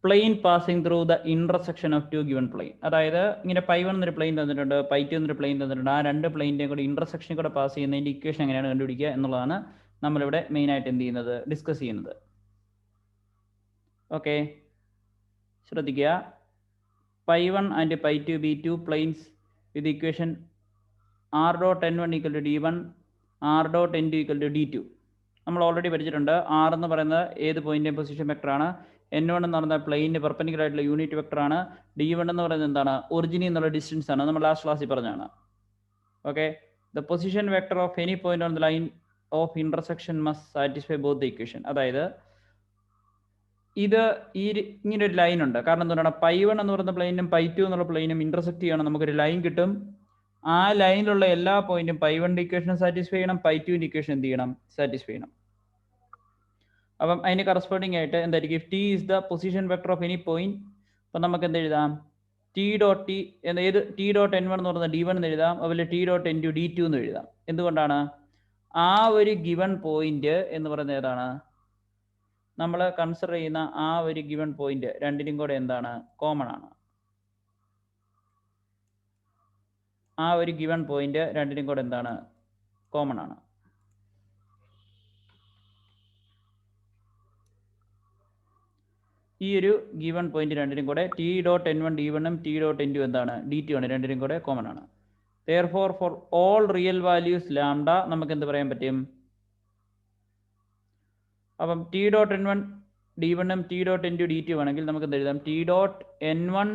Plain passing through the intersection of two given plane. അതായത് ഇങ്ങനെ π1 എന്നൊരു പ്ലെയിൻ തന്നിട്ടുണ്ട്, π2 എന്നൊരു പ്ലെയിൻ തന്നിട്ടുണ്ട്. ആ രണ്ട് പ്ലെയിൻ്റെയും കൂടി ഇന്റർസെക്ഷനിൽ കൂടെ പാസ് ചെയ്യുന്നതിൻ്റെ ഇക്വേഷൻ എങ്ങനെയാണ് കണ്ടുപിടിക്കുക എന്നുള്ളതാണ് നമ്മളിവിടെ മെയിനായിട്ട് എന്ത് ചെയ്യുന്നത്, ഡിസ്കസ് ചെയ്യുന്നത്. ഓക്കെ, ശ്രദ്ധിക്കുക. π1 and π2 be two planes with equation r dot n1 equal to d1, r dot n2 equal to d2. നമ്മൾ ഓൾറെഡി പഠിച്ചിട്ടുണ്ട്. r എന്ന് പറയുന്നത് ഏത് പോയിന്റിൻ്റെയും പൊസിഷൻ വെക്ടറാണ്. n1 എന്ന് പറയുന്നത് പ്ലെയിനിന് പെർപെൻഡിക്കുലർ ആയിട്ടുള്ള യൂണിറ്റ് വെക്ടറാണ്. d1 എന്ന് പറയുന്നത് എന്താണ്, ഒറിജിനിൽ നിന്നുള്ള ഡിസ്റ്റൻസ് ആണ്. നമ്മൾ ലാസ്റ്റ് ക്ലാസ്സിൽ പറഞ്ഞാണ്. Okay, the position vector of any point on the line of intersection must satisfy both the equation. അതായത് ഇത് ഇങ്ങനെ ഒരു ലൈൻ ഉണ്ട്. കാരണം എന്തുകൊണ്ടാണ്, π1 എന്ന് പറയുന്ന പ്ലെയിനും π2 എന്നുള്ള പ്ലെയിനും ഇന്റർസെക്ട് ചെയ്യണം, നമുക്കൊരു ലൈൻ കിട്ടും. ആ ലൈനിലുള്ള എല്ലാ പോയിന്റും π1 ഇക്വേഷൻ സാറ്റിസ്ഫൈ ചെയ്യണം, π2 ഇക്വേഷൻ എന്ത് ചെയ്യണം, സാറ്റിസ്ഫൈ ചെയ്യണം. അപ്പം അതിന് കറസ്പോണ്ടിങ് ആയിട്ട് എന്തായിരിക്കും, T is the position vector of any point. അപ്പം നമുക്ക് എന്ത് എഴുതാം, ടി ഡോട്ട് ടി ഏത് ടി ഡോട്ട് n1 എന്ന് പറയുന്നത് d1 എന്ന് എഴുതാം, അതുപോലെ ടി ഡോട്ട് n2 d2 എന്ന് എഴുതാം. എന്തുകൊണ്ടാണ്, ആ ഒരു ഗിവൺ പോയിന്റ് എന്ന് പറയുന്നത് ഏതാണ്, നമ്മൾ കൺസിഡർ ചെയ്യുന്ന ആ ഒരു ഗിവൺ പോയിന്റ് രണ്ടിനും കൂടെ എന്താണ്, കോമൺ ആണ്. ആ ഒരു ഗിവൺ പോയിന്റ് രണ്ടിനും കൂടെ എന്താണ്, കോമൺ ആണ്. ഈ ഒരു ഗിവൺ പോയിന്റ് രണ്ടിനും കൂടെ ടി ഡോട്ട് n1 d1ഉം ടി ഡോട്ട് n2 എന്താണ്, d2 ആണ്. രണ്ടിനും കൂടെ കോമൺ ആണ്. Therefore for all real values lambda നമുക്ക് എന്ത് പറയാൻ പറ്റും, അപ്പം ടി ഡോട്ട് n1 d1ഉം ടി ഡോട്ട് n2 d2 ആണെങ്കിൽ നമുക്ക് എന്ത് എഴുതാം, T dot n1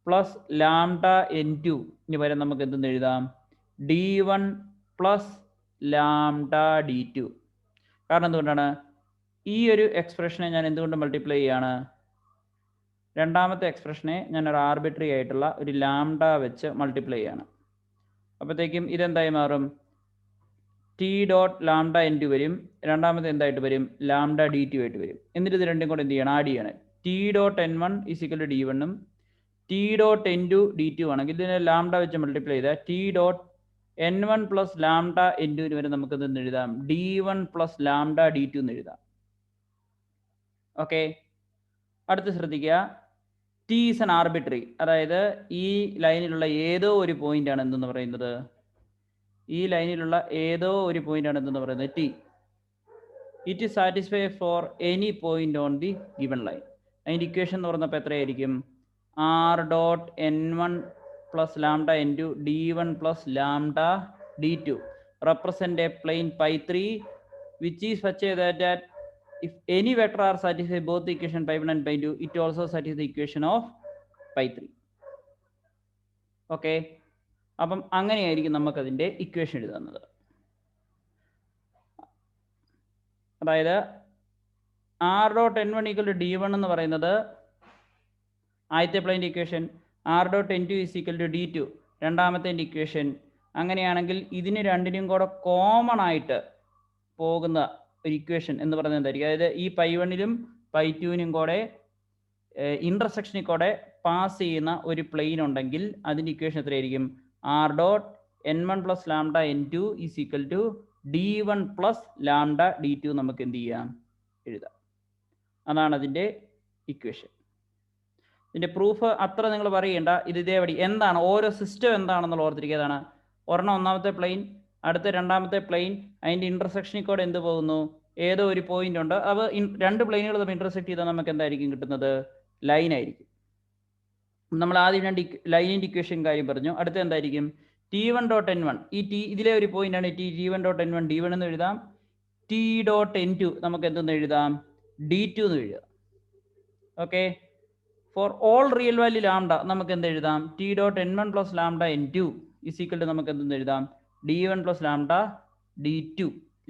plus lambda n2 ഇനി വരെ നമുക്ക് എന്തെന്ന് എഴുതാം, d1 പ്ലസ് ലാംഡ d2. കാരണം എന്തുകൊണ്ടാണ്, ഈ ഒരു എക്സ്പ്രഷനെ ഞാൻ എന്തുകൊണ്ട് മൾട്ടിപ്ലൈ ചെയ്യാണ്, രണ്ടാമത്തെ എക്സ്പ്രഷനെ ഞാൻ ഒരു ആർബിട്രറി ആയിട്ടുള്ള ഒരു ലാംഡ വെച്ച് മൾട്ടിപ്ലൈ ചെയ്യാണ്. അപ്പോഴത്തേക്കും ഇതെന്തായി മാറും, ടി ഡോട്ട് ലാംഡ n2 വരും, രണ്ടാമത്തെ എന്തായിട്ട് വരും, ലാംഡ d2 ആയിട്ട് വരും. എന്നിട്ട് ഇത് രണ്ടും കൂടെ എന്ത് ചെയ്യണം, ആഡ് ചെയ്യണം. T dot n1 is equal to d1ഉം ടി ഡോട്ട് n2 d2 ആണെങ്കിൽ ഇതിനെ ലാംഡ വെച്ച് മൾട്ടിപ്ലൈ ചെയ്താൽ T dot n1 plus lambda n2 വരെ നമുക്ക് എന്തെന്ന് എഴുതാം, d1 പ്ലസ് ലാംഡ d2 എന്ന് എഴുതാം. ഓക്കെ, അടുത്ത് ശ്രദ്ധിക്കുക, ടി ഈസ് എൻ ആർബിട്രറി. അതായത് ഈ ലൈനിലുള്ള ഏതോ ഒരു പോയിന്റ് ആണ് എന്തെന്ന് പറയുന്നത്, ഈ ലൈനിലുള്ള ഏതോ ഒരു പോയിന്റ് ആണ് എന്തെന്ന് പറയുന്നത് T. It is satisfy for any point on the given line. അതിൻ്റെ ഇക്വേഷൻ എന്ന് പറഞ്ഞപ്പോൾ എത്രയായിരിക്കും, r dot n1 plus lambda n2 d1 plus lambda d2 represent a plane π3 which is such that if any vector r satisfy both the equation π1 and π2 it also satisfies the equation of π3. Okay, അപ്പം അങ്ങനെയായിരിക്കും നമുക്കതിൻ്റെ equation എഴുതുന്നത്. അതായത് r dot n1 equal to d1 എന്ന് പറയുന്നത് ആദ്യത്തെ പ്ലെയിൻ്റെ equation, r dot n2 is equal to d2 രണ്ടാമത്തെ ഇക്വേഷൻ. അങ്ങനെയാണെങ്കിൽ ഇതിന് രണ്ടിനും കൂടെ കോമൺ ആയിട്ട് പോകുന്ന ഒരു ഇക്വേഷൻ എന്ന് പറയുന്നത് എന്തായിരിക്കും, അതായത് ഈ π1ലും π2നും കൂടെ ഇന്റർസെക്ഷനിൽ കൂടെ പാസ് ചെയ്യുന്ന ഒരു പ്ലെയിൻ ഉണ്ടെങ്കിൽ അതിൻ്റെ ഇക്വേഷൻ എത്രയായിരിക്കും, r dot n1 plus lambda n2 is equal to d1 plus lambda d2 നമുക്ക് എന്ത് ചെയ്യാം, എഴുതാം. അതാണ് അതിൻ്റെ ഇക്വേഷൻ. ഇതിൻ്റെ പ്രൂഫ് അത്ര നിങ്ങൾ പറയേണ്ട, ഇത് ഇതേപടി എന്താണ് ഓരോ സിസ്റ്റം എന്താണെന്നുള്ള ഓർത്തിരിക്കുന്നതാണ്. ഒരെണ്ണം ഒന്നാമത്തെ പ്ലെയിൻ, അടുത്ത രണ്ടാമത്തെ പ്ലെയിൻ, അതിൻ്റെ ഇന്റർസെക്ഷനിൽ കൂടെ എന്ത് പോകുന്നു, ഏതോ ഒരു പോയിന്റ് ഉണ്ട്. അപ്പോൾ രണ്ട് പ്ലെയിനുകൾ തമ്മിൽ ഇന്റർസെക്ട് ചെയ്താൽ നമുക്ക് എന്തായിരിക്കും കിട്ടുന്നത്, ലൈൻ ആയിരിക്കും. നമ്മൾ ആദ്യം രണ്ട് ലൈനിൻ്റെ ഇക്വേഷൻ കാര്യം പറഞ്ഞു. അടുത്ത എന്തായിരിക്കും, t1 ഡോട്ട് n1, ഈ ടി ഇതിലെ ഒരു പോയിന്റ് ആണ് t1 ഡോട്ട് n1 d1 എന്ന് എഴുതാം, ടി ഡോട്ട് n2 നമുക്ക് എന്തെന്ന് എഴുതാം, d2 എന്ന് എഴുതാം. Okay, for all real value lambda നമുക്ക് എന്ത് എഴുതാം, T dot n1 plus lambda n2 is equal to നമുക്ക് എന്തെന്ന് എഴുതാം, d1 plus lambda d2,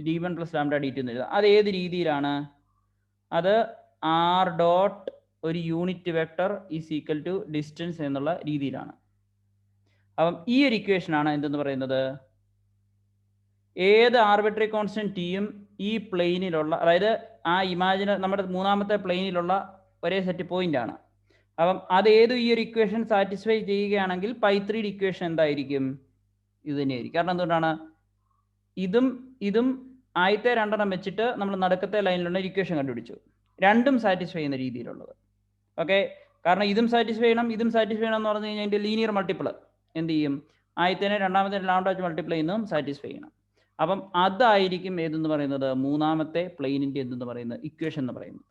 d1 plus lambda d2 എന്ന് എഴുതാം. അത് ഏത് രീതിയിലാണ്, അത് r ഡോട്ട് ഒരു unit vector is equal to distance എന്നുള്ള രീതിയിലാണ്. അപ്പം ഈ ഒരു ഇക്വേഷനാണ് എന്തെന്ന് പറയുന്നത്, ഏത് ആർബിട്രറി കോൺസ്റ്റന്റ് ടിയും ഈ പ്ലെയിനിലുള്ള, അതായത് ആ നമ്മുടെ മൂന്നാമത്തെ പ്ലെയിനിലുള്ള ഒരേ സെറ്റ് പോയിന്റ് ആണ്. അപ്പം അത് ഏത് ഈ ഒരു ഇക്വേഷൻ സാറ്റിസ്ഫൈ ചെയ്യുകയാണെങ്കിൽ π3 ഇക്വേഷൻ എന്തായിരിക്കും, ഇത് തന്നെയായിരിക്കും. കാരണം എന്തുകൊണ്ടാണ്, ഇതും ആദ്യത്തെ രണ്ടെണ്ണം വെച്ചിട്ട് നമ്മൾ നടുക്കത്തെ ലൈനിലുള്ള ഇക്വേഷൻ കണ്ടുപിടിച്ചു, രണ്ടും സാറ്റിസ്ഫൈ ചെയ്യുന്ന രീതിയിലുള്ളത്. ഓക്കെ, കാരണം ഇതും സാറ്റിസ്ഫൈ ചെയ്യണം ഇതും സാറ്റിസ്ഫൈ ചെയ്യണം എന്ന് പറഞ്ഞു കഴിഞ്ഞാൽ അതിൻ്റെ ലീനിയർ മൾട്ടിപ്പിൾ എന്ത് ചെയ്യും, ആദ്യത്തേനെ രണ്ടാമത്തെ ലാംഡ വെച്ച് മൾട്ടിപ്ലൈ ചെയ്യുന്നതും സാറ്റിസ്ഫൈ ചെയ്യണം. അപ്പം അതായിരിക്കും ഏതെന്ന് പറയുന്നത് മൂന്നാമത്തെ പ്ലെയിനിൻ്റെ എന്തെന്ന് പറയുന്നത് ഇക്വേഷൻ എന്ന് പറയുന്നത്.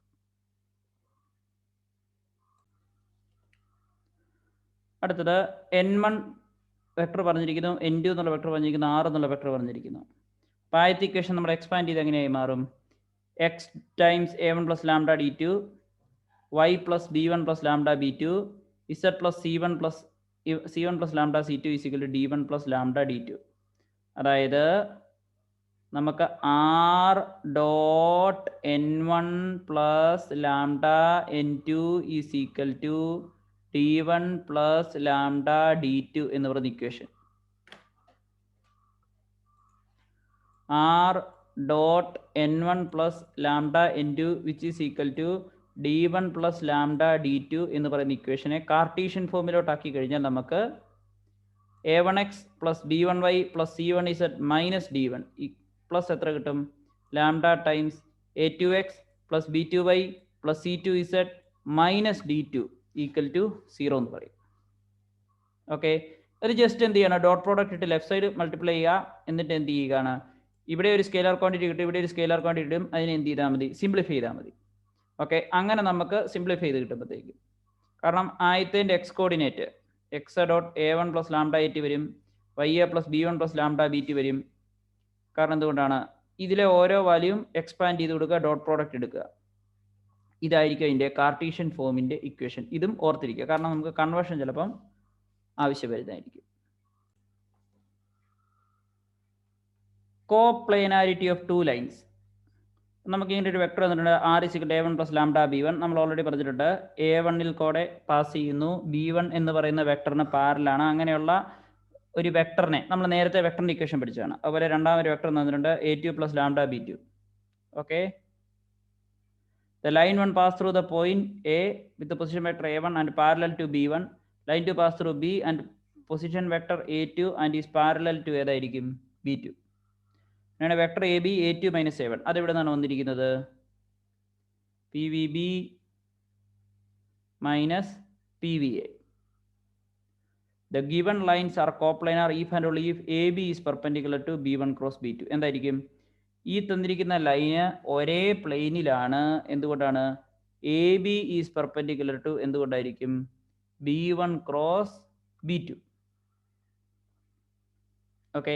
അടുത്തത് n1 വെക്ടർ പറഞ്ഞിരിക്കുന്നു, n2 എന്നുള്ള വെക്ടർ പറഞ്ഞിരിക്കുന്നു, r എന്നുള്ള വെക്ടർ പറഞ്ഞിരിക്കുന്നു. അപ്പോൾ ആദ്യത്തെ ഇക്വേഷൻ നമ്മൾ എക്സ്പാൻഡ് ചെയ്ത് എങ്ങനെയായി മാറും? X times a1 plus lambda d2 y plus b1 plus lambda b2 z plus c1 plus lambda c2 is equal to d1 plus lambda d2. അതായത് നമുക്ക് r dot n1 plus lambda n2 is equal to d1 plus lambda d2 എന്ന് പറയുന്ന equation. r dot n1 plus lambda n2 which is equal to d1 plus lambda d2 എന്ന് പറയുന്ന ഇക്വേഷനെ Cartesian ഫോമിലോട്ടാക്കി കഴിഞ്ഞാൽ നമുക്ക് a1x plus b1y plus c1z minus d1 plus എത്ര കിട്ടും? Lambda times a2x plus b2y plus c2z minus d2 equal to 0 എന്ന് പറയും. Okay, അത് just എന്ത് ചെയ്യണം, ഡോട്ട് പ്രോഡക്റ്റ് ഇട്ട് ലെഫ്റ്റ് സൈഡ് മൾട്ടിപ്ലൈ ചെയ്യുക. എന്നിട്ട് എന്ത് ചെയ്യുകയാണ്, ഇവിടെ ഒരു സ്കെയിലർ ക്വാണ്ടിറ്റി കിട്ടും, ഇവിടെ ഒരു സ്കെയിലർ ക്വാണ്ടിറ്റി കിട്ടും, അതിനെ എന്ത് ചെയ്താൽ മതി, സിംപ്ലിഫൈ ചെയ്താൽ മതി. ഓക്കെ, അങ്ങനെ നമുക്ക് സിംപ്ലിഫൈ ചെയ്ത് കിട്ടുമ്പോഴത്തേക്കും, കാരണം ആദ്യത്തെ X coordinate X dot a1 plus lambda a2 വരും, y plus b1 plus lambda b2 വരും. കാരണം എന്തുകൊണ്ടാണ്, ഇതിലെ ഓരോ വാല്യൂം എക്സ്പാൻഡ് ചെയ്ത് കൊടുക്കുക, ഡോട്ട് പ്രോഡക്റ്റ് എടുക്കുക. ഇതായിരിക്കും അതിൻ്റെ കാർട്ടീഷ്യൻ ഫോമിൻ്റെ ഇക്വേഷൻ. ഇതും ഓർത്തിരിക്കുക, കാരണം നമുക്ക് കൺവേർഷൻ ചിലപ്പം ആവശ്യം വരുന്നതായിരിക്കും. കോപ്ലേനാരിറ്റി ഓഫ് ടു ലൈൻസ്. നമുക്ക് ഇങ്ങനെ ഒരു വെക്ടർ തന്നിട്ടുണ്ട്, r = a1 plus lambda b1. നമ്മൾ ഓൾറെഡി പറഞ്ഞിട്ടുണ്ട് a1ൽ കൂടെ പാസ് ചെയ്യുന്നു, b1 എന്ന് പറയുന്ന വെക്ടറിന് പാരലാണ്. അങ്ങനെയുള്ള ഒരു വെക്ടറിനെ നമ്മൾ നേരത്തെ വെക്ടറിൻ്റെ ഇക്വേഷൻ പഠിച്ചതാണ്. അതുപോലെ രണ്ടാമൊരു വെക്ടർ തന്നിട്ടുണ്ട് a2 plus lambda b2. Okay, the line 1 pass through the point a with the position vector a1 and parallel to b1. line 2 pass through b and position vector a2 and is parallel to ഏതായിരിക്കും, b2. അങ്ങനെ vector A B a2 minus a1 അതെവിടെ നിന്നാണ് വന്നിരിക്കുന്നത്, pvb minus pva. the given lines are coplanar if and only if ab is perpendicular to b1 cross b2. എന്തായിരിക്കും, ഈ തന്നിരിക്കുന്ന line ഒരേ പ്ലെയിനിലാണ്. എന്തുകൊണ്ടാണ്, A B is perpendicular to എന്തുകൊണ്ടായിരിക്കും, b1 ക്രോസ് b2. ഓക്കെ,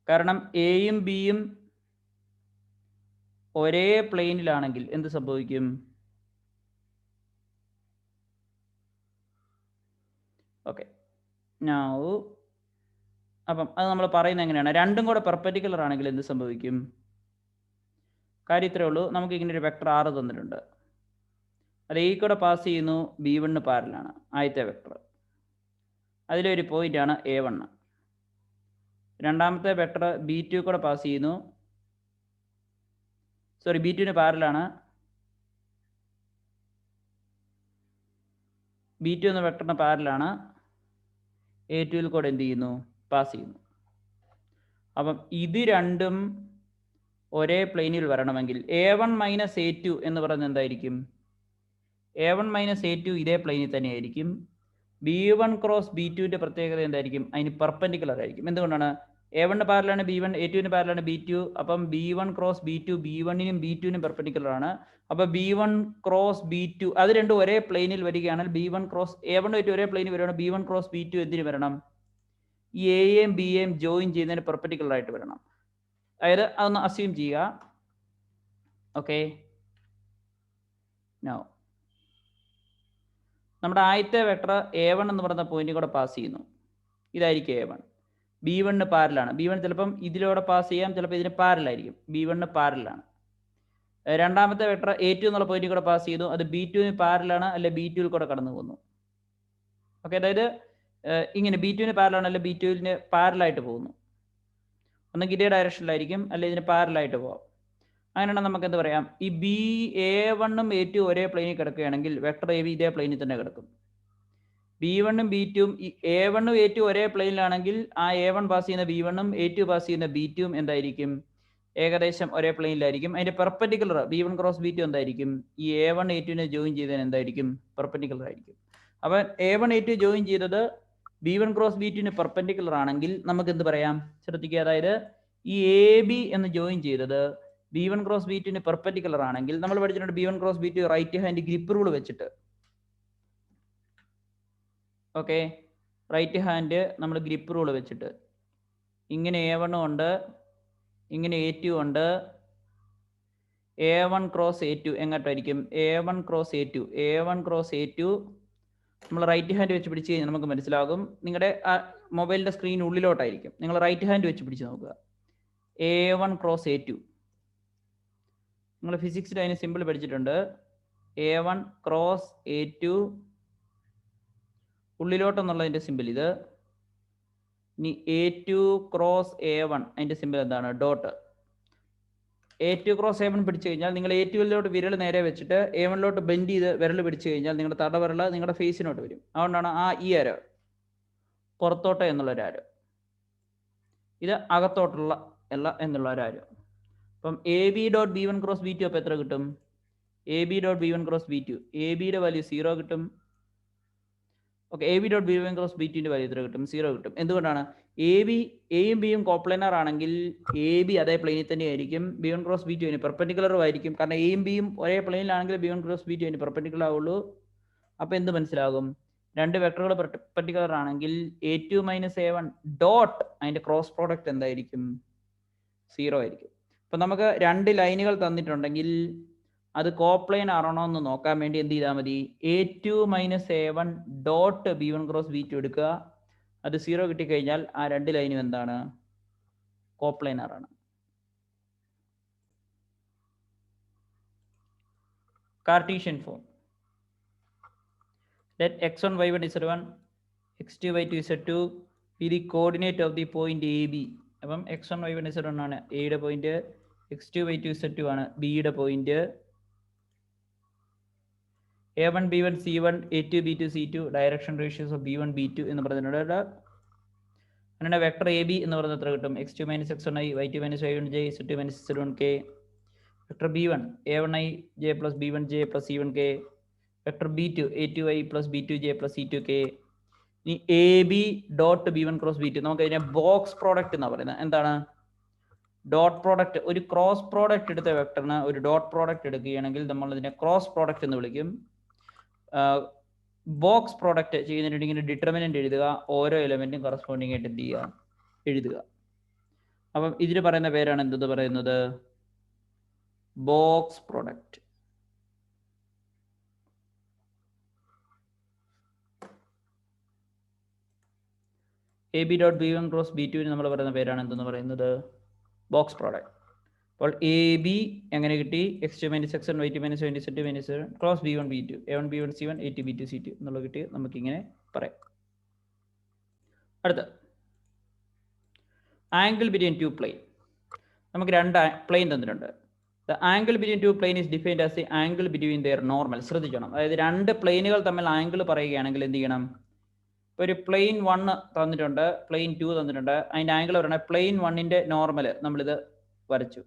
കാരണം എയും ബിയും ഒരേ പ്ലെയിനിലാണെങ്കിൽ എന്ത് സംഭവിക്കും, ഓക്കെ നൗ അപ്പം അത് നമ്മൾ പറയുന്നത് എങ്ങനെയാണ്, രണ്ടും കൂടെ പെർപെൻഡിക്കുലർ ആണെങ്കിൽ എന്ത് സംഭവിക്കും, കാര്യം ഇത്രയേ ഉള്ളൂ. നമുക്ക് ഇങ്ങനെ ഒരു വെക്ടർ 6 തന്നിട്ടുണ്ട്, അത് എ കൂടെ പാസ് ചെയ്യുന്നു, b1 പാരലാണ് ആദ്യത്തെ വെക്ടർ. അതിലൊരു പോയിന്റാണ് a1. രണ്ടാമത്തെ വെക്ടർ b2 കൂടെ പാസ് ചെയ്യുന്നു, സോറി b2 പാരലാണ്, b2 എന്ന വെക്ടറിന് പാരലാണ്, a2ൽ കൂടെ എന്ത് ചെയ്യുന്നു, പാസ് ചെയ്യുന്നു. അപ്പം ഇത് രണ്ടും ഒരേ പ്ലെയിനിൽ വരണമെങ്കിൽ a1 മൈനസ് a2 എന്ന് പറയുന്നത് എന്തായിരിക്കും, a1 മൈനസ് a2 ഇതേ പ്ലെയിനിൽ തന്നെയായിരിക്കും. b1 ക്രോസ് b2ൻ്റെ പ്രത്യേകത എന്തായിരിക്കും, അതിന് പെർപെൻഡിക്കുലർ ആയിരിക്കും. എന്തുകൊണ്ടാണ്, a1 പാരലാണ് b1, a2 പാരലാണ് b2. അപ്പം b1 ക്രോസ് b2 b1നും b2നും പെർപെൻഡിക്കുലർ ആണ്. അപ്പോൾ b1 ക്രോസ് b2 അത് രണ്ടും ഒരേ പ്ലെയിനിൽ വരികയാണെങ്കിൽ b1 ക്രോസ് a1 ആയിട്ട് ഒരേ പ്ലെയിനിൽ വരികയാണ്, b1 ക്രോസ് b2 എന്തിന് വരണം, ഈ എയും ബിയെയും ജോയിൻ ചെയ്യുന്നതിന് പെർപെൻഡിക്കുലർ ആയിട്ട് വരണം. അതായത് അതൊന്ന് അസ്യൂം ചെയ്യുക. ഓക്കെ, നോ നമ്മുടെ ആദ്യത്തെ വെക്ടർ a1 എന്ന് പറയുന്ന പോയിന്റിൽ കൂടെ പാസ് ചെയ്യുന്നു, ഇതായിരിക്കും a1. b1 പാരലാണ്, b1 ചിലപ്പം ഇതിലൂടെ പാസ് ചെയ്യാം, ചിലപ്പോൾ ഇതിന് പാരലായിരിക്കും, b1 പാരലാണ്. രണ്ടാമത്തെ വെക്ടർ a2 എന്നുള്ള പോയിന്റിൽ കൂടെ പാസ് ചെയ്തു, അത് b2 പാരലാണ്, അല്ലെ b2ൽ കൂടെ കടന്നു പോകുന്നു. ഓക്കെ, അതായത് ഇങ്ങനെ b2 പാരലാണ്, അല്ലെ b2ന് പാരലായിട്ട് പോകുന്നു. ഒന്നെങ്കിൽ ഇതേ ഡയറക്ഷനിലായിരിക്കും, അല്ലെ ഇതിന് പാരലായിട്ട് പോകാം. അങ്ങനെയാണെങ്കിൽ നമുക്ക് എന്ത് പറയാം, ഈ a1ഉം a2 ഒരേ പ്ലെയിനിൽ കിടക്കുകയാണെങ്കിൽ വെക്ടർ a b ഇതേ പ്ലെയിനിൽ തന്നെ കിടക്കും. b1ഉം b2ഉം a1ഉം a2 ഒരേ പ്ലെയിനിലാണെങ്കിൽ ആ a1 പാസ് ചെയ്യുന്ന b1ഉം a2 പാസ് ചെയ്യുന്ന b2ഉം എന്തായിരിക്കും, ഏകദേശം ഒരേ പ്ലെയിനിലായിരിക്കും. അതിന്റെ പെർപെൻഡിക്കുലർ B1 ക്രോസ് B2 എന്തായിരിക്കും? ഈ A1 A2നെ ജോയിൻ ചെയ്തതിന് എന്തായിരിക്കും? പെർപെൻഡിക്കുലർ ആയിരിക്കും. അപ്പൊ A1 A2 ജോയിൻ ചെയ്തത് B1 ക്രോസ് B2ന് പെർപെൻഡിക്കുലർ ആണെങ്കിൽ നമുക്ക് എന്ത് പറയാം? ശ്രദ്ധിക്കുക, അതായത് ഈ AB എന്ന് ജോയിൻ ചെയ്തത് B1 ക്രോസ് B2ന് പെർപെൻഡിക്കുലർ ആണെങ്കിൽ നമ്മൾ പഠിച്ചിട്ടുണ്ട് B1 cross B2 right hand grip rule വെച്ചിട്ട്. ഓക്കെ, റൈറ്റ് ഹാൻഡ് നമ്മൾ ഗ്രിപ്പ് റൂൾ വെച്ചിട്ട് ഇങ്ങനെ A1 ഉണ്ട്, ഇങ്ങനെ A2 ഉണ്ട്. A1 cross A2 എങ്ങോട്ടായിരിക്കും? A1 cross A2. A1 cross A2 നമ്മൾ റൈറ്റ് ഹാൻഡ് വെച്ച് പിടിച്ച് കഴിഞ്ഞാൽ നമുക്ക് മനസ്സിലാകും. നിങ്ങളുടെ മൊബൈലിൻ്റെ സ്ക്രീൻ ഉള്ളിലോട്ടായിരിക്കും. നിങ്ങൾ റൈറ്റ് ഹാൻഡ് വെച്ച് പിടിച്ച് നോക്കുക. A1 cross A2. നിങ്ങൾ ഫിസിക്സിൽ അതിന് സിമ്പിൾ പഠിച്ചിട്ടുണ്ട്. A1 ക്രോസ് A2 ഉള്ളിലോട്ടെന്നുള്ളതിൻ്റെ സിമ്പിൾ ഇത്. ഇനി A2 ക്രോസ് A1 അതിൻ്റെ സിമ്പിൾ എന്താണ്? ഡോട്ട്. A2 ക്രോസ് A1 പിടിച്ചു കഴിഞ്ഞാൽ നിങ്ങൾ A2ലോട്ട് വിരൽ നേരെ വെച്ചിട്ട് A1ലോട്ട് ബെൻഡ് ചെയ്ത് വിരൽ പിടിച്ചു കഴിഞ്ഞാൽ നിങ്ങളുടെ തടവിരൽ നിങ്ങളുടെ ഫേസിനോട്ട് വരും. അതുകൊണ്ടാണ് ഈ ആരോ പുറത്തോട്ട് എന്നുള്ള ഒരു ആരോ, ഇത് അകത്തോട്ടുള്ള എന്നുള്ള ഒരു ആരോ. അപ്പം AB dot B1 cross B2 അപ്പോൾ എത്ര കിട്ടും? AB dot B1 cross B2, ABയുടെ വാല്യൂ 0 കിട്ടും. Okay, AB dot B1 cross B2ന്റെ വാല്യൂ എത്ര കിട്ടും? 0 കിട്ടും. എന്തുകൊണ്ടാണ്? എയും ബിയും കോപ്ലൈനർ ആണെങ്കിൽ AB അതേ പ്ലെയിനിൽ തന്നെ ആയിരിക്കും. B1 ക്രോസ് B2 അതിന് പെർപെൻഡിക്കുലറും ആയിരിക്കും. കാരണം എയും ബിയും ഒരേ പ്ലെയിനിലാണെങ്കിൽ B1 ക്രോസ് B2 അതിന് പെർപെൻഡിക്കുലർ ആവുള്ളൂ. അപ്പോൾ എന്ത് മനസ്സിലാകും? രണ്ട് വെക്ടറുകൾ പെർപെൻഡിക്കുലർ ആണെങ്കിൽ A2 മൈനസ് A1 ഡോട്ട് അതിന്റെ ക്രോസ് പ്രോഡക്റ്റ് എന്തായിരിക്കും? 0 ആയിരിക്കും. അപ്പം നമുക്ക് രണ്ട് ലൈനുകൾ തന്നിട്ടുണ്ടെങ്കിൽ അത് കോപ്ലൈനർ ആണോ എന്ന് നോക്കാൻ വേണ്ടി എന്ത് ചെയ്താൽ മതി? A2 minus A1 dot B1 cross B2 എടുക്കുക. അത് 0 കിട്ടിക്കഴിഞ്ഞാൽ ആ രണ്ട് ലൈനും എന്താണ്? കോപ്ലൈനർ ആണ്. Cartesian form. Let x1 y1 z1 x2 y2 z2 be the coordinate of the point AB. അപ്പം x1 y1 z1 ആണ് എയുടെ പോയിന്റ്, x2 y2 z2 ആണ് ബിയുടെ point. A1 B1 C1 A2 B2 C2 direction ratios of B1 B2 എന്ന് പറഞ്ഞിട്ടുണ്ട്. അങ്ങനെ vector AB എന്ന് പറയുന്നത് എത്ര കിട്ടും? x2 minus x1i y2 minus y1j z2 minus z1k. Vector B1 A1i j plus B1j plus C1k. Vector B2 A2i plus B2j plus C2k. ഇനി AB dot B1 cross B2 നമുക്ക് അതിനെ box product എന്നാണ് പറയുന്നത്. എന്താണ്? Dot product. ഒരു cross product എടുത്ത വെക്ടറിന് ഒരു dot product എടുക്കുകയാണെങ്കിൽ നമ്മൾ ഇതിനെ ക്രോസ് പ്രോഡക്റ്റ് എന്ന് വിളിക്കും. ബോക്സ് പ്രോഡക്റ്റ് ചെയ്യുന്നതിനുണ്ടെങ്കിൽ ഡിറ്റർമിനന്റ് എഴുതുക, ഓരോ എലമെന്റും കറസ്പോണ്ടിങ് ആയിട്ട് എന്ത് ചെയ്യുക? എഴുതുക. അപ്പം ഇതിന് പറയുന്ന പേരാണ് എന്തെന്ന് പറയുന്നത്? Box product. AB dot B1 cross B2 നമ്മൾ പറയുന്ന പേരാണ് എന്തെന്ന് പറയുന്നത്? Box product. അപ്പോൾ AB എങ്ങനെ കിട്ടി? x2 minus x1 y2 minus y2 z2 minus cross B1 B2 A1 B1 C1 A2 B2 C2 എന്നുള്ളത് കിട്ടി. നമുക്കിങ്ങനെ പറയാം. അടുത്ത ആംഗിൾ ബിറ്റ്വീൻ ടു പ്ലെയിൻ. നമുക്ക് രണ്ട് പ്ലെയിൻ തന്നിട്ടുണ്ട്. The angle between two plane is defined as the angle between their normal. ശ്രദ്ധിക്കണം, അതായത് രണ്ട് പ്ലെയിനുകൾ തമ്മിൽ ആംഗിൾ പറയുകയാണെങ്കിൽ എന്ത് ചെയ്യണം? ഇപ്പോൾ ഒരു പ്ലെയിൻ 1 തന്നിട്ടുണ്ട്, പ്ലെയിൻ 2 തന്നിട്ടുണ്ട്. അതിൻ്റെ ആംഗിൾ പറയണത് പ്ലെയിൻ 1ന്റെ നോർമൽ നമ്മളിത് വരച്ചു,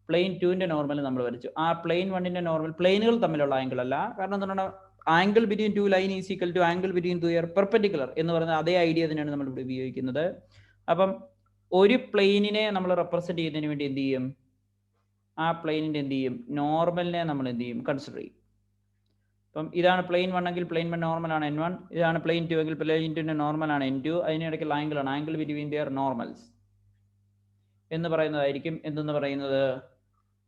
പ്ലെയിൻ 2ന്റെ നോർമൽ നമ്മൾ വരച്ചു. ആ പ്ലെയിൻ 1ന്റെ നോർമൽ പ്ലെയിനുകൾ തമ്മിലുള്ള ആംഗിൾ അല്ല. കാരണം എന്താണ്? Angle between two line is equal to angle between two their perpendicular എന്ന് പറയുന്ന അതേ ഐഡിയ തന്നെയാണ് നമ്മൾ ഇവിടെ ഉപയോഗിക്കുന്നത്. അപ്പം ഒരു പ്ലെയിനിനെ നമ്മൾ റെപ്രസെന്റ് ചെയ്യുന്നതിന് വേണ്ടി എന്ത് ചെയ്യും? ആ പ്ലെയിനിന്റെ എന്ത് ചെയ്യും? നോർമലിനെ നമ്മൾ എന്ത് ചെയ്യും? കൺസിഡർ ചെയ്യും. അപ്പം ഇതാണ് പ്ലെയിൻ 1 എങ്കിൽ പ്ലെയിൻ 1 നോർമലാണ് N1. ഇതാണ് പ്ലെയിൻ 2 എങ്കിൽ പ്ലെയിൻ 2ന്റെ നോർമലാണ് N2. അതിനിടയ്ക്കുള്ള ആംഗിളാണ് ആംഗിൾ ബിറ്റ്വീൻ ദിയർ നോർമൽസ് എന്ന് പറയുന്നതായിരിക്കും എന്തെന്ന് പറയുന്നത്?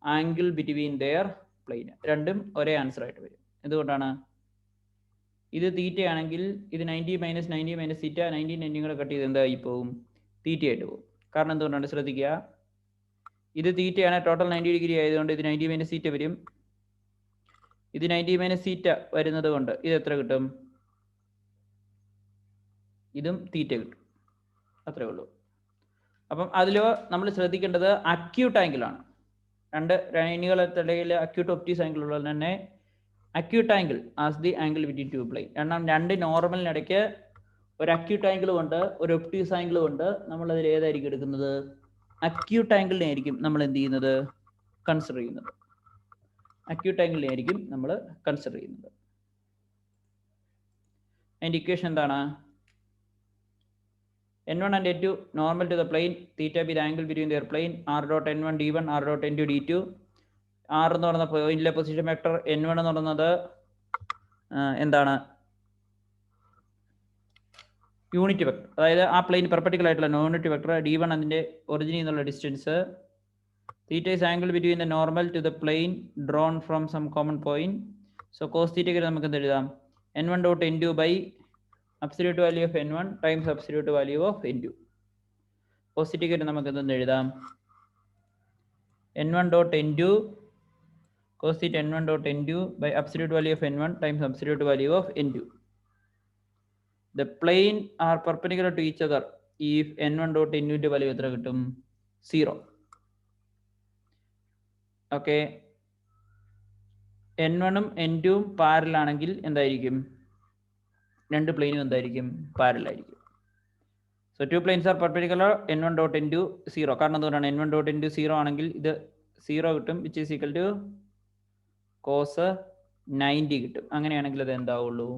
Angle between their plane. രണ്ടും ഒരേ ആൻസർ ആയിട്ട് വരും. എന്തുകൊണ്ടാണ്? ഇത് തീറ്റയാണെങ്കിൽ ഇത് 90 മൈനസ് 90 മൈനസ് തീറ്റ, 90 90 കൂടെ കട്ട് ചെയ്ത് എന്തായി പോകും? തീറ്റയായിട്ട് പോകും. കാരണം എന്തുകൊണ്ടാണ്? ശ്രദ്ധിക്കുക, ഇത് തീറ്റയാണ്, ടോട്ടൽ 90 ഡിഗ്രി ആയതുകൊണ്ട് ഇത് 90 മൈനസ് തീറ്റ വരും. ഇത് 90 മൈനസ് തീറ്റ വരുന്നത് കൊണ്ട് ഇത് എത്ര കിട്ടും? ഇതും തീറ്റ കിട്ടും. അത്രേ ഉള്ളൂ. അപ്പം അതിൽ നമ്മൾ ശ്രദ്ധിക്കേണ്ടത് അക്യൂട്ട് ആംഗിളാണ്. രണ്ട് ലൈനുകളിൽ അക്യൂട്ട് ഒപ്റ്റീസ് ആംഗിൾ ഉള്ളത് തന്നെ acute angle as the angle between two plane. കാരണം രണ്ട് നോർമലിനിടയ്ക്ക് ഒരു അക്യൂട്ട് ആംഗിളും ഉണ്ട്, ഒരു ഒപ്റ്റീസ് ആംഗിളും ഉണ്ട്. നമ്മളതിൽ ഏതായിരിക്കും എടുക്കുന്നത്? അക്യൂട്ട് ആംഗിളിനെ ആയിരിക്കും നമ്മൾ എന്ത് ചെയ്യുന്നത്, കൺസിഡർ ചെയ്യുന്നത്. അക്യൂട്ട് ആംഗിളിനെ ആയിരിക്കും നമ്മൾ കൺസിഡർ ചെയ്യുന്നത്. അതിൻ്റെ ഇക്വേഷൻ എന്താണ്? n1 and n2 normal to the plane, theta be the angle between their plane, r dot n1 d1, r dot n2 d2. r എന്ന് പറയുന്ന പോയിന്റിലെ പൊസിഷൻ വെക്ടർ, n1 എന്ന് പറയുന്നത് എന്താണ്, യൂണിറ്റ് വെക്ടർ, അതായത് ആ പ്ലെയിൻ പെർപെൻഡിക്കുലർ ആയിട്ടുള്ള യൂണിറ്റ് വെക്ടർ. d1 അതിൻ്റെ ഒറിജിനിൽ നിന്നുള്ള distance. theta is angle between the normal to the plane drawn from some common point. So cos theta നമുക്ക് എന്ത് എഴുതാം, n1 dot n2 by absolute value of n1 times absolute value of n2. cos theta നമുക്ക് എന്ത് എഴുതാം, n1 dot n2 cos theta n1 dot n2 by absolute value of n1 times absolute value of n2. The plane are perpendicular to each other if n1 dot n2 ന്റെ value എത്ര കിട്ടും, 0. Okay, n1 ഉം n2 ഉം parallel ആണെങ്കിൽ എന്തായിരിക്കും, രണ്ട് പ്ലെയിനും എന്തായിരിക്കും, പാരലൽ ആയിരിക്കും. So two planes are perpendicular, n1 dot n2 0. കാരണം എന്തുകൊണ്ടാണ്, n1 dot n2 0 ആണെങ്കിൽ ഇത് 0 കിട്ടും, which is equal to cos 90 കിട്ടും. അങ്ങനെയാണെങ്കിൽ അത് എന്താവുള്ളൂ,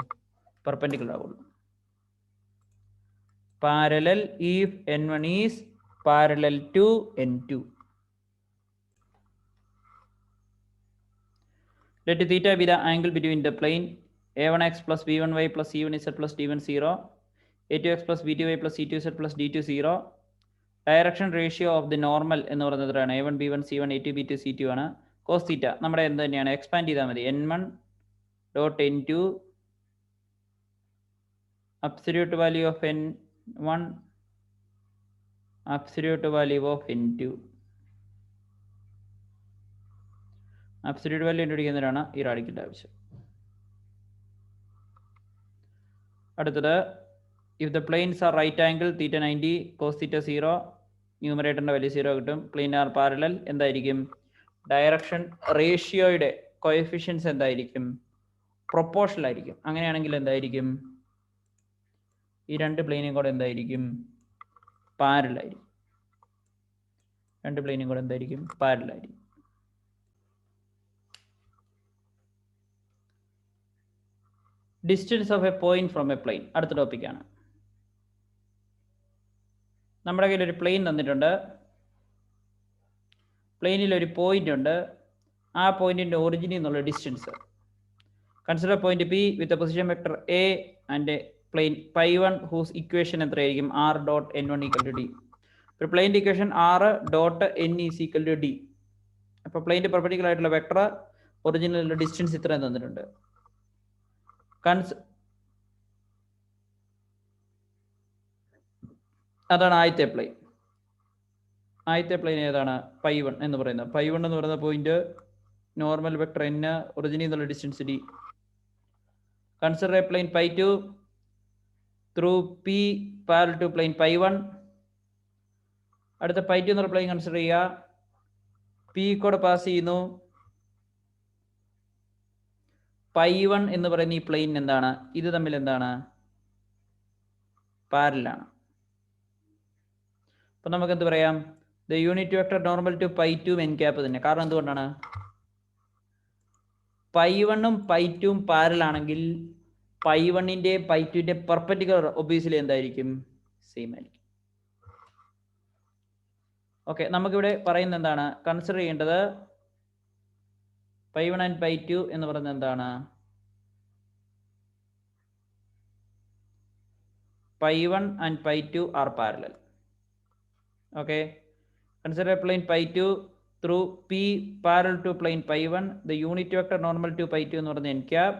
പെർപെൻഡിക്കുലർ ആവുള്ളൂ. Parallel if n1 is parallel to n2. Let theta be the angle between the plane a1x plus b1y plus c1z plus d1 0, a2x plus b2y plus c2z plus d2 0. Direction ratio of the normal എന്ന് പറയുന്നത് എത്രയാണ്, a1 b1 c1 a2 b2 c2 ആണ്. cos theta നമ്മുടെ എന്ത് തന്നെയാണ്, expand ചെയ്താൽ മതി, n1 dot n2 absolute value of n1 absolute value of n2. Absolute value കണ്ടുപിടിക്കുന്നതിനാണ് ഈ റാഡിക്കലിൻ്റെ ആവശ്യം. അടുത്തത്, if the planes are right angle theta 90 cos theta 0, ന്യൂമറേറ്ററിൻ്റെ വാല്യൂ 0 കിട്ടും. പ്ലെയിൻ ആർ പാരലൽ എന്തായിരിക്കും, ഡയറക്ഷൻ റേഷ്യോയുടെ കോഎഫിഷ്യൻസ് എന്തായിരിക്കും, പ്രൊപ്പോർഷണൽ ആയിരിക്കും. അങ്ങനെയാണെങ്കിൽ എന്തായിരിക്കും, ഈ രണ്ട് പ്ലെയിനും കൂടെ എന്തായിരിക്കും, പാരലൽ ആയിരിക്കും. രണ്ട് പ്ലെയിനും കൂടെ എന്തായിരിക്കും, പാരലൽ ആയിരിക്കും. Distance of a point from a plane അടുത്ത ടോപ്പിക്കാണ്. നമ്മുടെ കയ്യിൽ ഒരു പ്ലെയിൻ തന്നിട്ടുണ്ട്, പ്ലെയിനിൽ ഒരു പോയിന്റ് ഉണ്ട്, ആ പോയിന്റിന്റെ ഒറിജിനിൽ നിന്നുള്ള distance. Consider point P with position vector A and plane π1 whose equation എത്രയായിരിക്കും, r dot n1 equal to D. ഒരു പ്ലെയിൻ്റെ equation r dot n is equal to D. അപ്പോൾ പ്ലെയിൻ്റെ പെർപെൻഡിക്കുലർ ആയിട്ടുള്ള വെക്ടർ ഒറിജിനിലുള്ള ഡിസ്റ്റൻസ് ഇത്രയും തന്നിട്ടുണ്ട്. അതാണ് ആദ്യത്തെ പ്ലെയിൻ. ആദ്യത്തെ പ്ലെയിൻ ഏതാണ്, π1 എന്ന് പറയുന്നത്. π1 എന്ന് പറയുന്ന പോയിന്റ് നോർമൽ വെക്ടർ n, ഒറിജിനിൽ നിന്നുള്ള distance d. Consider a plane π2 through p parallel to plane π1. അടുത്ത π2 എന്നുള്ള പ്ലെയിൻ കൺസിഡർ ചെയ്യുക, p കൂടെ പാസ് ചെയ്യുന്നു. π1 എന്ന് പറയുന്ന ഈ പ്ലെയിൻ എന്താണ്, ഇത് തമ്മിൽ എന്താണ്, പാരലാണ്. അപ്പൊ നമുക്ക് എന്ത് പറയാം, the unit vector normal to π2 n cap തന്നെ. കാരണം എന്തുകൊണ്ടാണ്, π1 ഉം π2 ഉം പാരലാണെങ്കിൽ π1ന്റെ π2ന്റെ പെർപെൻഡിക്കുലർ ഒബിയസ്ലി എന്തായിരിക്കും, സെയിം ആയിരിക്കും. ഓക്കെ, നമുക്കിവിടെ പറയുന്നത് എന്താണ്, കൺസിഡർ ചെയ്യേണ്ടത് π1 ആൻഡ് π2 എന്ന് പറയുന്നത് എന്താണ്, π1 and π2 are parallel. Okay, consider plane π2 through p parallel to plane π1. The unit vector normal to π2 എന്ന് പറയുന്നത് n cap.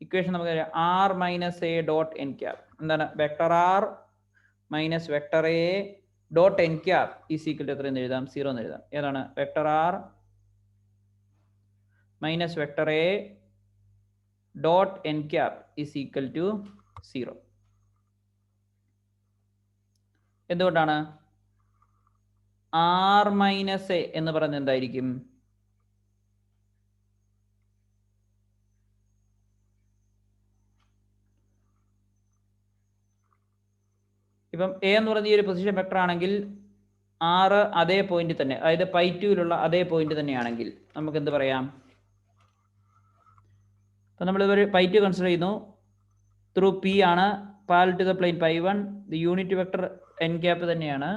ഇക്വേഷൻ നമുക്ക് r minus a dot n cap. എന്താണ്, vector r minus vector a dot n cap is equal to എത്ര എന്ന് എഴുതാം, 0 എന്ന് എഴുതാം. ഏതാണ്, vector r minus vector a dot n cap is equal to 0. എന്തുകൊണ്ടാണ്, r minus A എന്ന് പറയുന്നത് എന്തായിരിക്കും, ഇപ്പം എ എന്ന് പറയുന്നത് ഈ ഒരു പൊസിഷൻ വെക്ടർ ആണെങ്കിൽ R അതേ പോയിന്റ് തന്നെ, അതായത് പൈ 2 അതേ പോയിന്റ് തന്നെയാണെങ്കിൽ നമുക്ക് എന്ത് പറയാം? അപ്പം നമ്മൾ ഒരു പൈ 2 കൺസിഡർ ചെയ്യുന്നു. ത്രൂ P ആണ്, parallel to the plane pi 1, the unit vector n cap തന്നെയാണ്.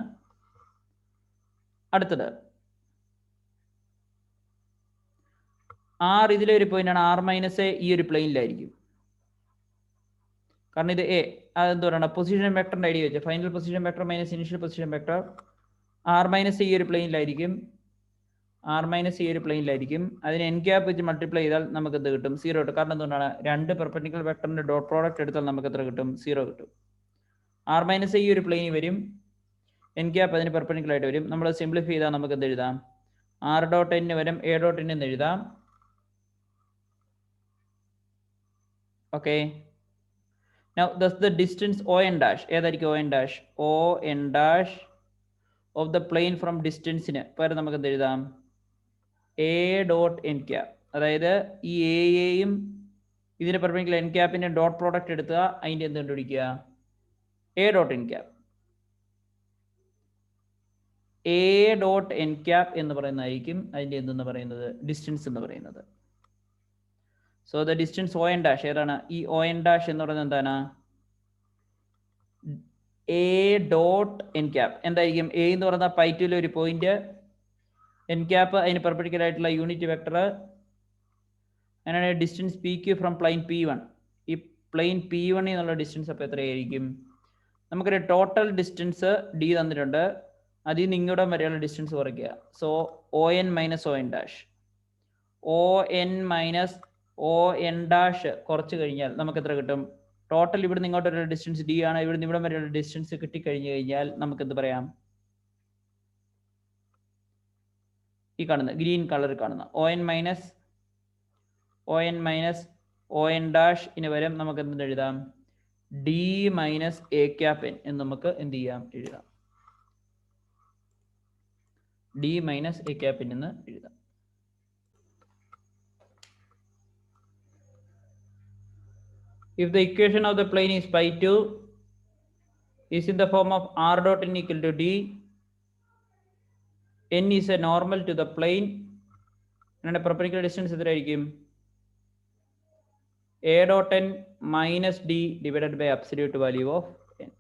അടുത്തത് R ഇതിലെ ഒരു പോയിന്റ് ആണ്, R മൈനസ് എ ഈ ഒരു പ്ലെയിനിലായിരിക്കും. കാരണം ഇത് എ, അതെന്തുകൊണ്ടാണ്? പൊസിഷൻ വെക്ടറിന്റെ ഐഡിയ വെച്ച് final position vector minus initial position vector R minus ഈ ഒരു പ്ലെയിനിലായിരിക്കും. അതിന് എൻ ക്യാപ്പ് വെച്ച് മൾട്ടിപ്ലൈ ചെയ്താൽ നമുക്ക് എന്ത് കിട്ടും? 0 കിട്ടും. കാരണം എന്തുകൊണ്ടാണ്? രണ്ട് പെർപെൻഡിക്കുലർ വെക്ടറിന്റെ ഡോട്ട് പ്രോഡക്റ്റ് എടുത്താൽ നമുക്ക് എത്ര കിട്ടും? 0 കിട്ടും. ആർ മൈനസ് ഈ ഒരു പ്ലെയിനിൽ വരും, എൻ ക്യാപ്പ് അതിന് പെർപെൻഡിക്കുലർ ആയിട്ട് വരും. നമ്മൾ സിംപ്ലിഫൈ ചെയ്താൽ നമുക്ക് എന്ത് എഴുതാം? ആർ ഡോട്ട് എൻ വരും, എ ഡോട്ട് എൻ എന്ന് എഴുതാം. Okay, now thus the distance ON dash ഏതായിരിക്കും? ON dash of the plane from distance-ന് പകരം നമുക്ക് എന്ത് എഴുതാം? A dot N cap. അതായത് ഈ എയും ഇതിന് പെർപെൻഡിക്കുലർ എൻ ക്യാപ്പിന്റെ ഡോട്ട് പ്രോഡക്റ്റ് എടുക്കുക, അതിന്റെ എന്ത് കണ്ടുപിടിക്കുക? A dot N cap. A dot N cap എന്ന് പറയുന്നതായിരിക്കും അതിന്റെ എന്തെന്ന് പറയുന്നത്? ഡിസ്റ്റൻസ് എന്ന് പറയുന്നത്. So the distance ON dash ഏതാണ്? ഈ ON dash എന്ന് പറയുന്നത് എന്താണ്? A dot N cap. എന്തായിരിക്കും? എ എന്ന് പറയുന്ന പൈ 2 ഒരു പോയിന്റ്, എൻ ക്യാപ്പ് അതിന് പെർപെൻഡിക്കുലർ ആയിട്ടുള്ള യൂണിറ്റ് വെക്ടർ. അങ്ങനെയാണ് distance P Q from plane P1. ഈ പ്ലെയിൻ P1 എന്നുള്ള ഡിസ്റ്റൻസ് അപ്പോൾ എത്രയായിരിക്കും? നമുക്കൊരു ടോട്ടൽ ഡിസ്റ്റൻസ് ഡി തന്നിട്ടുണ്ട്, അതിൽ നിന്ന് ഇങ്ങോട്ടും വരെയുള്ള ഡിസ്റ്റൻസ് കുറയ്ക്കുക. So ON minus ON dash, ON minus ON dash കുറച്ച് കഴിഞ്ഞാൽ നമുക്ക് എത്ര കിട്ടും? ടോട്ടൽ ഇവിടുന്ന് ഇങ്ങോട്ടൊരു ഡിസ്റ്റൻസ് ഡി ആണ്, ഇവിടുന്ന് ഇവിടെ വരെയുള്ള ഡിസ്റ്റൻസ് കിട്ടിക്കഴിഞ്ഞു കഴിഞ്ഞാൽ നമുക്ക് എന്ത് പറയാം? ഈ കാണുന്ന ഗ്രീൻ കളർ കാണുന്ന ON ON ഡാഷ് ഇനി വരും നമുക്ക് എന്ത് എഴുതാം? D minus A cap N എന്ന് നമുക്ക് എന്ത് ചെയ്യാം? എഴുതാം. D minus A cap N എന്ന് എഴുതാം. If the equation of the plane is pi 2 is in the form of r dot n equal to d, n is a normal to the plane, and a perpendicular distance എത്രയായിരിക്കും? a dot n minus d divided by absolute value of n.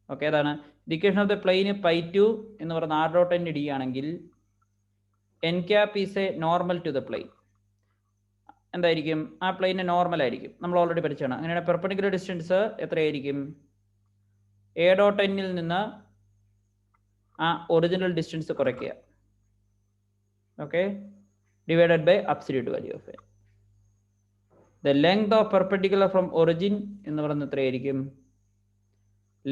Okay, അതാണ് the equation of the plane pi 2 എന്ന് പറയുന്ന r dot n d ആണെങ്കിൽ n cap is a normal to the plane. എന്തായിരിക്കും? ആ പ്ലെയിന് normal ആയിരിക്കും, നമ്മൾ already പഠിച്ചാണ്. അങ്ങനെയാണ് പെർപെൻഡിക്കുലർ ഡിസ്റ്റൻസ് എത്രയായിരിക്കും? എ ഡോട്ട് എന്നിൽ നിന്ന് ആ ഒറിജിനൽ ഡിസ്റ്റൻസ് കുറയ്ക്കുക. Okay, divided by absolute value of N. The length of perpendicular from origin എന്ന് പറയുന്നത് എത്രയായിരിക്കും?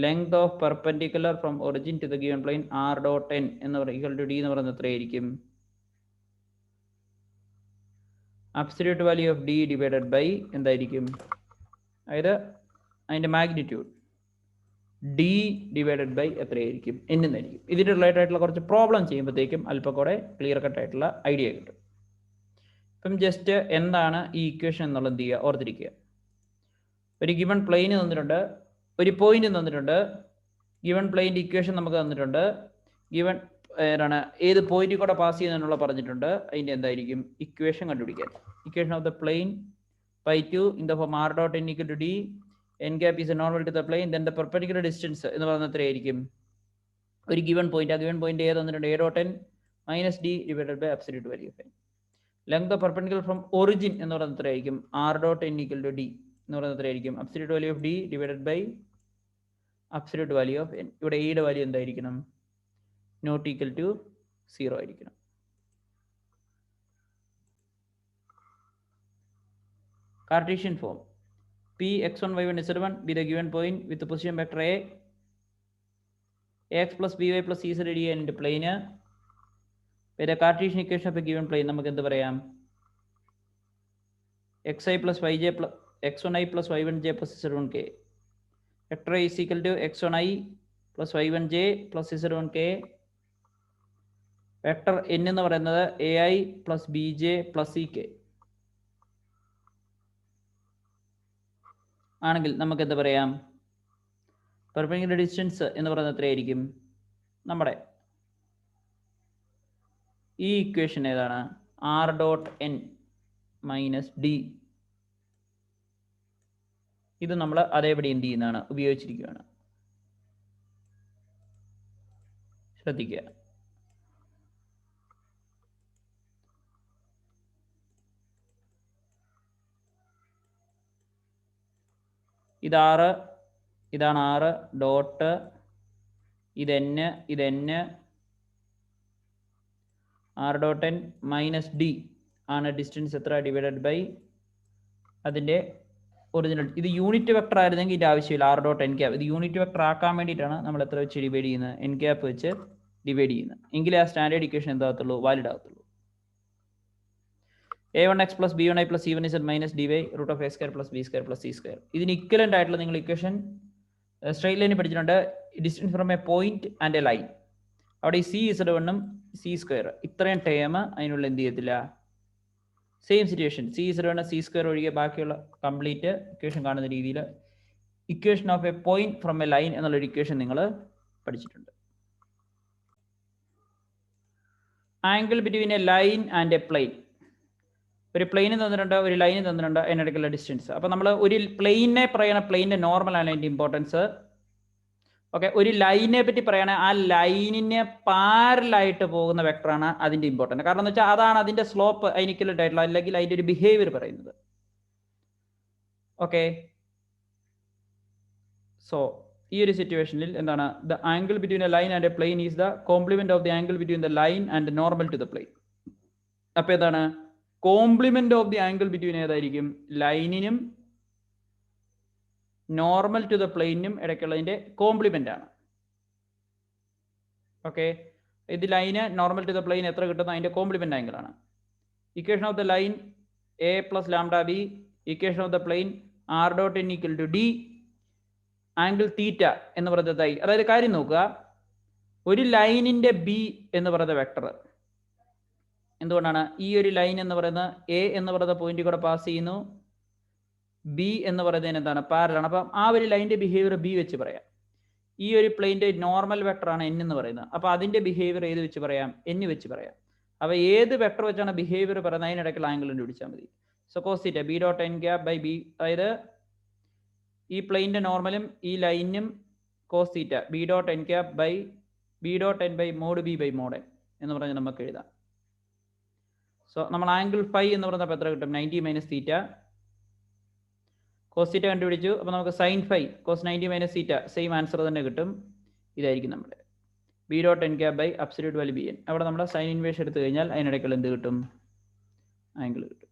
Length of perpendicular from origin to the given plane R dot N എന്ന് പറയുന്നത് ടു ഡി എന്ന് പറയുന്നത് എത്രയായിരിക്കും? Absolute value of D divided by എന്തായിരിക്കും? അതായത് അതിൻ്റെ മാഗ്നിറ്റ്യൂഡ് ഡി ഡിവൈഡഡ് ബൈ എത്രയായിരിക്കും? n എന്നായിരിക്കും. ഇതിന് റിലേറ്റഡ് ആയിട്ടുള്ള കുറച്ച് പ്രോബ്ലം ചെയ്യുമ്പോഴത്തേക്കും അല്പം കൂടെ ക്ലിയർ കട്ടായിട്ടുള്ള ഐഡിയ കിട്ടും. ഇപ്പം ജസ്റ്റ് എന്താണ് ഈ ഇക്വേഷൻ എന്നുള്ളത് എന്ത് ചെയ്യുക? ഓർത്തിരിക്കുക. ഒരു ഗിവൺ പ്ലെയിന് തന്നിട്ടുണ്ട്, ഒരു പോയിന്റ് തന്നിട്ടുണ്ട്, ഗിവൺ പ്ലെയിൻ്റെ ഇക്വേഷൻ നമുക്ക് തന്നിട്ടുണ്ട്, ഗിവൺ ഏതാണ് ഏത് പോയിന്റിൽ കൂടെ പാസ് ചെയ്യുന്നതിനുള്ള പറഞ്ഞിട്ടുണ്ട്. അതിൻ്റെ എന്തായിരിക്കും? ഇക്വേഷൻ കണ്ടുപിടിക്കാൻ. Equation of the plane pi 2 in the form R dot N equal to D, N cap is a normal to the plane, then the perpendicular distance എന്ന് പറയുന്നത് എത്രയായിരിക്കും? ഒരു ഗിവൺ പോയിന്റ്, ആ ഗിവൺ പോയിന്റ് ഏത് തന്നിട്ടുണ്ട്? A dot N minus D divided by absolute value of N. Length of perpendicular from origin എന്ന് പറയുന്നത് എത്രയായിരിക്കും? R dot N equal to D എന്ന് പറയുന്നത് എത്രയായിരിക്കും? Absolute value of D divided by absolute value of N. ഇവിടെ എയുടെ value എന്തായിരിക്കണം? Not equal to 0 ആയിരിക്കണം. Cartesian form P x1 y1 z1 be the given point with the position vector a, ax plus by plus z d and plane. By the Cartesian equation of a given plane നമുക്ക് എന്ത് പറയാം? xi plus yj plus x1i plus y1j plus z1k. Vector a is equal to x1i plus y1j plus z1k. Vector n എന്ന് പറയുന്നത് ai plus B J plus C K ആണെങ്കിൽ നമുക്ക് എന്താ പറയാം? Perpendicular distance എന്ന് പറയുന്നത് എത്രയായിരിക്കും? നമ്മുടെ ഈ ഇക്വേഷൻ ഏതാണ്? R dot N minus D. ഇത് നമ്മൾ അതേപടി എന്ത് ചെയ്യുന്നതാണ്? ഉപയോഗിച്ചിരിക്കുകയാണ്. ശ്രദ്ധിക്കുക. ഇത് 6, ഇതാണ് 6 ഡോട്ട്, ഇത് n, ഇത് n, R dot N minus D ആണ് ഡിസ്റ്റൻസ് എത്ര ഡിവൈഡഡ് ബൈ അതിൻ്റെ ഒറിജിനൽ. ഇത് യൂണിറ്റ് വെക്ടർ ആയിരുന്നെങ്കിൽ ഇതിൻ്റെ ആവശ്യമില്ല. ആർ ഡോട്ട് എൻ ക്യാപ് ഇത് യൂണിറ്റ് വെക്ടർ ആക്കാൻ വേണ്ടിയിട്ടാണ് നമ്മൾ എത്ര വെച്ച് ഡിവൈഡ് ചെയ്യുന്നത്? എൻ ക്യാപ്പ് വെച്ച് ഡിവൈഡ് ചെയ്യുന്നത്. എങ്കിലേ ആ സ്റ്റാൻഡേർഡ് ഇക്വേഷൻ എന്താകത്തുള്ളൂ? വാലിഡ് ആകത്തുള്ളൂ. a1x plus b1i plus c1z minus dy root of a square plus b square plus c square. ഇതിന് ഇക്വലന്റ് ആയിട്ടുള്ള നിങ്ങൾ ഇക്വേഷൻ സ്ട്രെയിറ്റ് ലൈനിൽ പഠിച്ചിട്ടുണ്ട്. Distance from A point and A line. അവിടെ ഈ സി ഇസഡ് വണ്ണും സി സ്ക്വയർ ഇത്രയും term അതിനുള്ള എന്ത് ചെയ്യത്തില്ല? Same situation. C Z one C square ഒഴികെ ബാക്കിയുള്ള കംപ്ലീറ്റ് ഇക്വേഷൻ കാണുന്ന രീതിയിൽ equation of a point from A line എന്നുള്ളൊരു ഇക്വേഷൻ നിങ്ങൾ പഠിച്ചിട്ടുണ്ട്. Angle between a line and a plain. ഒരു പ്ലെയിന് തന്നിട്ടുണ്ട്, ഒരു ലൈന് തന്നിട്ടുണ്ട്, അതിനിടയ്ക്കുള്ള ഡിസ്റ്റൻസ്. അപ്പോൾ നമ്മൾ ഒരു പ്ലെയിനെ പറയണ പ്ലെയിൻ്റെ നോർമൽ ആണ് അതിൻ്റെ ഇമ്പോർട്ടൻസ്. ഓക്കെ, ഒരു ലൈനെ പറ്റി പറയുകയാണെങ്കിൽ ആ ലൈനിനെ പാരലായിട്ട് പോകുന്ന വെക്ടറാണ് അതിൻ്റെ ഇമ്പോർട്ടൻറ്റ്. കാരണം എന്ന് വെച്ചാൽ അതാണ് അതിൻ്റെ സ്ലോപ്പ് അതിനിക്കലായിട്ട് ആയിട്ടുള്ള, അല്ലെങ്കിൽ അതിൻ്റെ ഒരു ബിഹേവിയർ പറയുന്നത്. ഓക്കെ, സോ ഈ ഒരു സിറ്റുവേഷനിൽ എന്താണ്? The angle between a line and a plane is the complement of the angle between the line and normal to the plane. അപ്പോൾ ഏതാണ്? Complement of the angle between ഏതായിരിക്കും? ലൈനിനും നോർമൽ ടു ദ പ്ലെയിനും ഇടയ്ക്കുള്ളതിൻ്റെ കോംപ്ലിമെന്റ് ആണ്. Okay, ഇത് ലൈന് normal to the plane എത്ര കിട്ടുന്നു? അതിൻ്റെ കോംപ്ലിമെന്റ് ആംഗിൾ ആണ്. Equation of the line A plus lambda B. Equation of the plane R dot N equal to D angle theta എന്ന് പറയുന്നതായി. അതായത് കാര്യം നോക്കുക, ഒരു ലൈനിൻ്റെ ബി എന്ന് പറയുന്ന വെക്ടർ എന്തുകൊണ്ടാണ്? ഈ ഒരു ലൈൻ എന്ന് പറയുന്ന എ എന്ന് പറയുന്ന പോയിന്റിൽ കൂടെ പാസ് ചെയ്യുന്നു, ബി എന്ന് പറയുന്നതിന് എന്താണ്? പാരലാണ്. അപ്പം ആ ഒരു ലൈനിൻ്റെ ബിഹേവിയർ ബി വെച്ച് പറയാം. ഈ ഒരു പ്ലെയിൻ്റെ നോർമൽ വെക്ടറാണ് എൻ എന്ന് പറയുന്നത്. അപ്പോൾ അതിൻ്റെ ബിഹേവിയർ ഏത് വെച്ച് പറയാം? എൻ വെച്ച് പറയാം. അപ്പോൾ ഏത് വെക്ടർ വെച്ചാണ് ബിഹേവിയർ പറയുന്നത് അതിനിടയ്ക്കുള്ള ആംഗിൾ കണ്ടുപിടിച്ചാൽ മതി. So cos theta B dot N cap by B. അതായത് ഈ പ്ലെയിൻ്റെ നോർമലും ഈ ലൈനും cos theta B dot N cap by B dot N by mod B by mod N എന്ന് പറഞ്ഞ് നമുക്ക് എഴുതാം. സോ നമ്മൾ ആംഗിൾ ഫൈ എന്ന് പറഞ്ഞപ്പോൾ എത്ര കിട്ടും? 90 മൈനസ് തീറ്റ. കോസ് തീറ്റ കണ്ടുപിടിച്ചു. അപ്പോൾ നമുക്ക് sine phi cos 90 minus theta same answer തന്നെ കിട്ടും. ഇതായിരിക്കും നമ്മുടെ B dot N cap by absolute value B N. അവിടെ നമ്മൾ സൈൻ ഇൻവേഴ്സ് എടുത്തു കഴിഞ്ഞാൽ അതിനിടയ്ക്കുള്ള എന്ത് കിട്ടും? ആംഗിൾ കിട്ടും.